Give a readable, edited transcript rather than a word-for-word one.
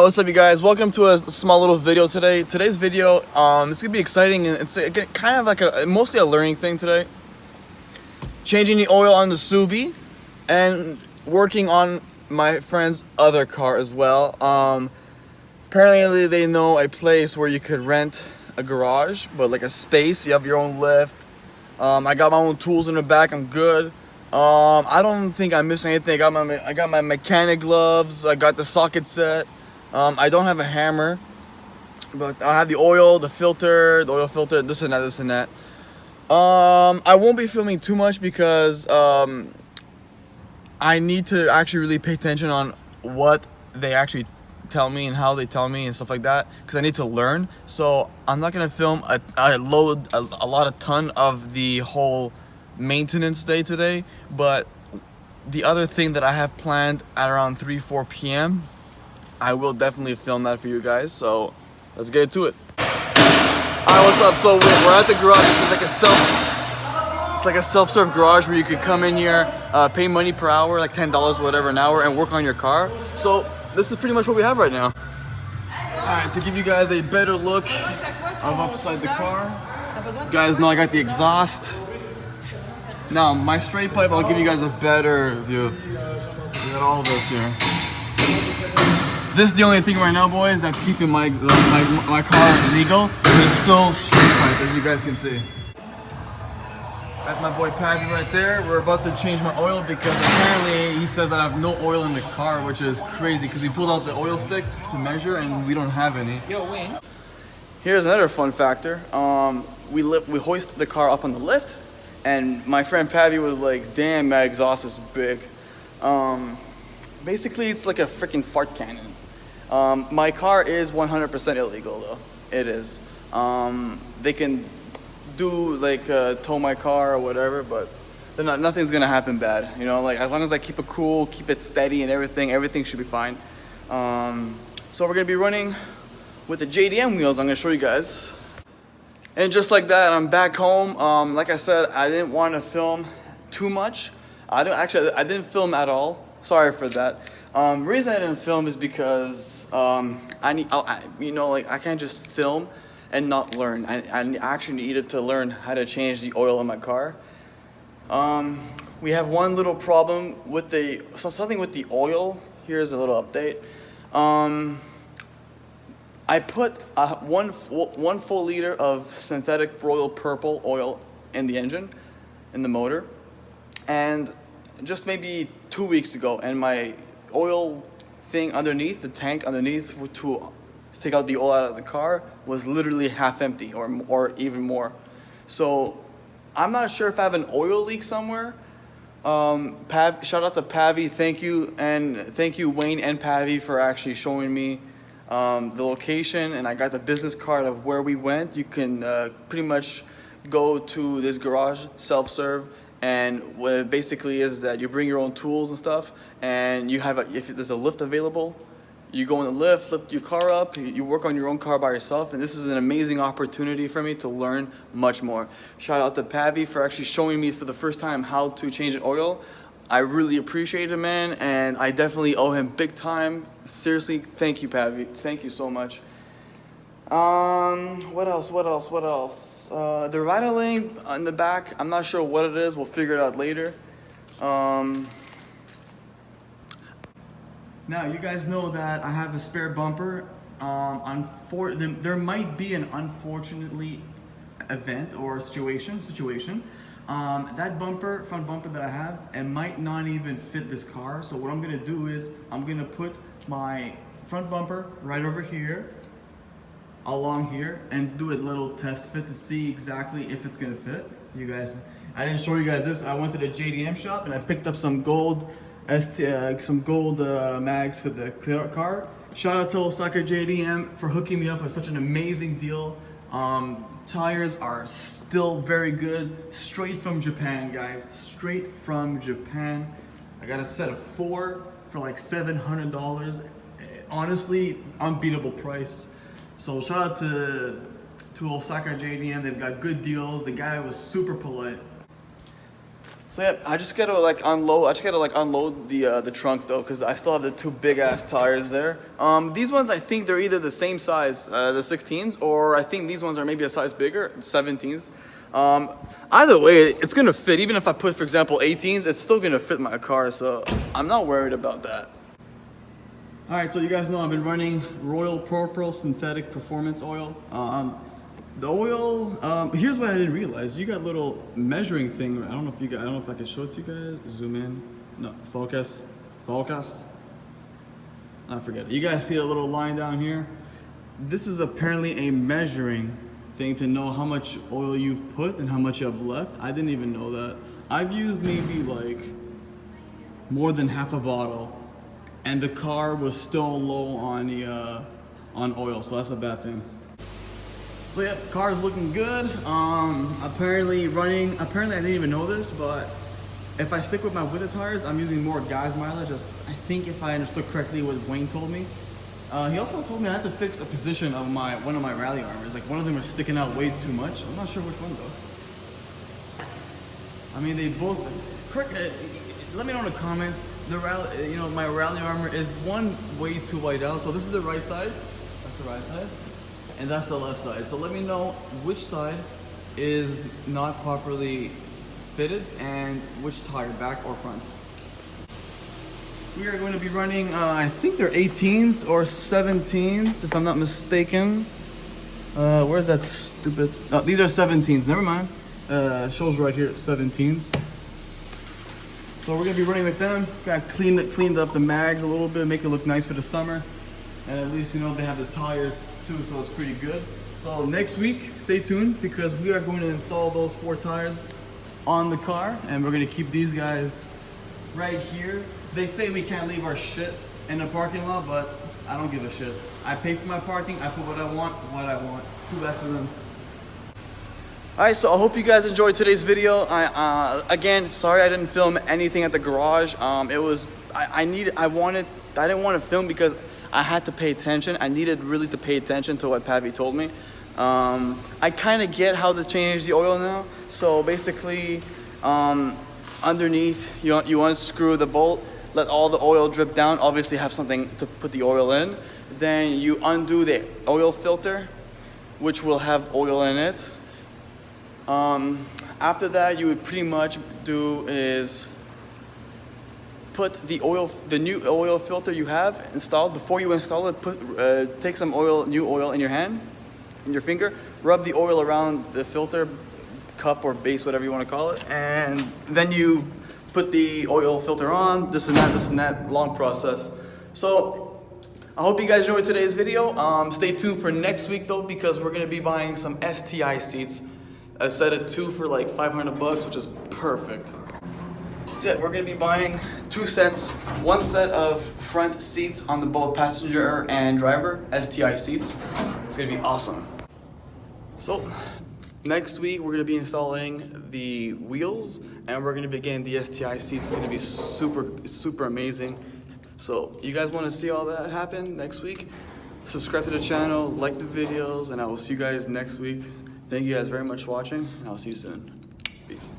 what's up, you guys? Welcome to a small little video today. Today's video, it's gonna be exciting, and it's kind of like mostly a learning thing today. Changing the oil on the Subi, and working on my friend's other car as well. Apparently they know a place where you could rent a garage, but like a space. You have your own lift. I got my own tools in the back. I'm good. I don't think I missed anything. I got my mechanic gloves. I got the socket set. I don't have a hammer, but I have the oil, the oil filter, this and that. I won't be filming too much because I need to actually really pay attention on what they actually tell me and how they tell me and stuff like that, because I need to learn. So I'm not gonna film a ton of the whole maintenance day today, but the other thing that I have planned at around 3-4 p.m. I will definitely film that for you guys, so let's get into it. Alright, what's up? So we're at the garage. It's like a self-serve garage where you could come in here, pay money per hour, like $10 whatever an hour, and work on your car. So this is pretty much what we have right now. Alright, to give you guys a better look of upside the car, you guys know I got the exhaust. Now my straight pipe, I'll give you guys a better view. We got all this here. This is the only thing right now, boys, that's keeping my car legal, but it's still straight pipe, as you guys can see. That's my boy Patty right there. We're about to change my oil because apparently he says that I have no oil in the car, which is crazy because we pulled out the oil stick to measure and we don't have any. Here's another fun factor. We hoist the car up on the lift, and my friend Patty was like, "Damn, my exhaust is big." Basically, it's like a freaking fart cannon. My car is 100% illegal, though. It is. They can do like tow my car or whatever, but nothing's gonna happen bad. You know, like as long as I keep it cool, keep it steady, and everything should be fine. So we're gonna be running with the JDM wheels. I'm gonna show you guys. And just like that, I'm back home. Like I said, I didn't want to film too much. I didn't film at all. Sorry for that. Reason I didn't film is because I can't just film and not learn. I actually needed to learn how to change the oil in my car. We have one little problem with something with the oil. Here's a little update. I put one full liter of synthetic royal purple oil in the engine, in the motor, and just maybe 2 weeks ago, and my oil thing underneath, the tank underneath to take out the oil out of the car, was literally half empty or even more. So I'm not sure if I have an oil leak somewhere. Shout out to Pavi, thank you, and thank you Wayne and Pavi for actually showing me the location, and I got the business card of where we went. You can pretty much go to this garage, self-serve, and what it basically is that you bring your own tools and stuff, and you have if there's a lift available, you go in the lift, lift your car up, you work on your own car by yourself, and this is an amazing opportunity for me to learn much more. Shout out to Pavi for actually showing me for the first time how to change an oil. I really appreciate it, man, and I definitely owe him big time. Seriously, thank you, Pavi. Thank you so much. What else? The rattling on the back, I'm not sure what it is. We'll figure it out later. Now, you guys know that I have a spare bumper. There might be an unfortunately event or situation. That front bumper that I have, it might not even fit this car. So what I'm gonna do is I'm gonna put my front bumper right over here, along here, and do a little test fit to see exactly if it's gonna fit. You guys, I didn't show you guys this. I went to the JDM shop and I picked up some gold mags for the car. Shout out to Osaka JDM for hooking me up with such an amazing deal. Tires are still very good, straight from Japan, guys, straight from Japan. I got a set of 4 for like $700. Honestly, unbeatable price. So shout out to Osaka JDM. They've got good deals. The guy was super polite. So yeah, I just gotta like unload the trunk though, because I still have the two big ass tires there. These ones, I think they're either the same size, the 16s, or I think these ones are maybe a size bigger, 17s. Either way, it's gonna fit. Even if I put, for example, 18s, it's still gonna fit my car, so I'm not worried about that. All right, so you guys know I've been running Royal Purple Synthetic Performance Oil. The oil, here's what I didn't realize. You got a little measuring thing. I don't know if I can show it to you guys. Zoom in. No, focus. Focus. I forget it. You guys see a little line down here? This is apparently a measuring thing to know how much oil you've put and how much you have left. I didn't even know that. I've used maybe like more than half a bottle, and the car was still low on the on oil, so that's a bad thing. So yeah, car is looking good. Apparently I didn't even know this, but if I stick with my winter tires, I'm using more gas mileage. I think if I understood correctly what Wayne told me. He also told me I had to fix a position of one of my rally armors. Like one of them was sticking out way too much. I'm not sure which one though. I mean, they both, correct, let me know in the comments. My rally armor is one way too wide out. So this is the right side, that's the right side. And that's the left side. So let me know which side is not properly fitted and which tire, back or front. We are going to be running, I think they're 18s or 17s, if I'm not mistaken. Where's that stupid? Oh, these are 17s, never mind. Shows right here, 17s. So we're gonna be running with them. Got cleaned up the mags a little bit, make it look nice for the summer. And at least, you know, they have the tires too, so it's pretty good. So next week, stay tuned, because we are going to install those 4 tires on the car, and we're gonna keep these guys right here. They say we can't leave our shit in the parking lot, but I don't give a shit. I pay for my parking, I put what I want. Too bad for them. Alright, so I hope you guys enjoyed today's video. Again, sorry I didn't film anything at the garage. I didn't want to film because I had to pay attention. I needed really to pay attention to what Pavi told me. I kind of get how to change the oil now. So basically, underneath, you unscrew the bolt, let all the oil drip down. Obviously have something to put the oil in. Then you undo the oil filter, which will have oil in it. After that, you would pretty much do is put the new oil filter you have installed. Before you install it, take some new oil in your hand, in your finger, rub the oil around the filter cup or base, whatever you want to call it, and then you put the oil filter on. This and that, long process. So I hope you guys enjoyed today's video. Stay tuned for next week though, because we're gonna be buying some STI seats. A set of 2 for like 500 bucks, which is perfect. So yeah, we're gonna be buying 2 sets, 1 set of front seats on the both passenger and driver, STI seats. It's gonna be awesome. So next week we're gonna be installing the wheels, and we're gonna be getting the STI seats. It's gonna be super amazing. So you guys wanna see all that happen next week? Subscribe to the channel, like the videos, and I will see you guys next week. Thank you guys very much for watching, and I'll see you soon. Peace.